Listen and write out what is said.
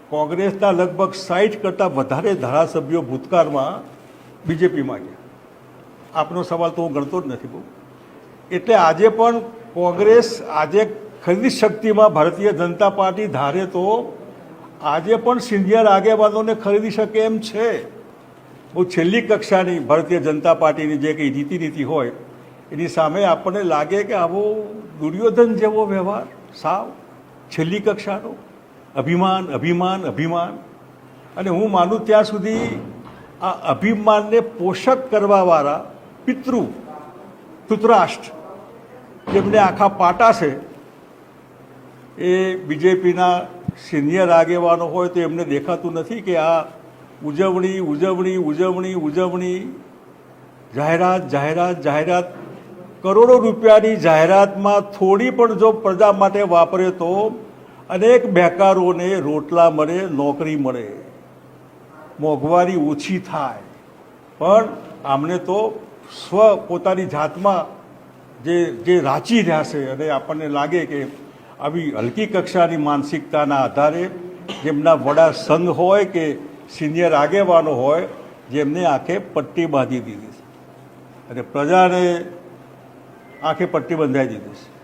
કોંગ્રેસના લગભગ 60 કરતાં વધારે ધારાસભ્યો ભૂતકાળમાં બીજેપીમાં ગયા. આપનો સવાલ તો હું ગણતો જ નથી બહુ. એટલે આજે પણ કોંગ્રેસ આજે ખરીદી શક્તિમાં ભારતીય જનતા પાર્ટી ધારે તો આજે પણ સિનિયર આગેવાનોને ખરીદી શકે એમ છે. બહુ છેલ્લી કક્ષાની ભારતીય જનતા પાર્ટીની જે કંઈ નીતિ હોય એની સામે આપણને લાગે કે આવો દુર્યોધન જેવો વ્યવહાર, સાવ છેલ્લી કક્ષાનો અભિમાન અભિમાન અભિમાન. અને હું માનું ત્યાં સુધી આ અભિમાનને પોષક કરવાવાળા ધૃતરાષ્ટ્ર જેમને આખા પાટા છે એ બીજેપીના સિનિયર આગેવાનો હોય તો એમને દેખાતું નથી કે આ ઉજવણી ઉજવણી ઉજવણી ઉજવણી જાહેરાત કરોડો રૂપિયાની જાહેરાતમાં થોડી પણ જો પ્રજા માટે વાપરે તો અનેક બેકારોને રોટલા મળે, નોકરી મળે, મોંઘવારી ઓછી થાય. પણ આમને તો પોતાની જાતમાં જે રાચી રહ્યા છે અને આપણને લાગે કે આવી હલકી કક્ષાની માનસિકતાના આધારે જેમના વડા સંઘ હોય કે સિનિયર આગેવાનો હોય જેમને આંખે પટ્ટી બાંધી દીધી છે અને પ્રજાને આંખે પટ્ટી બંધાઈ દીધી છે.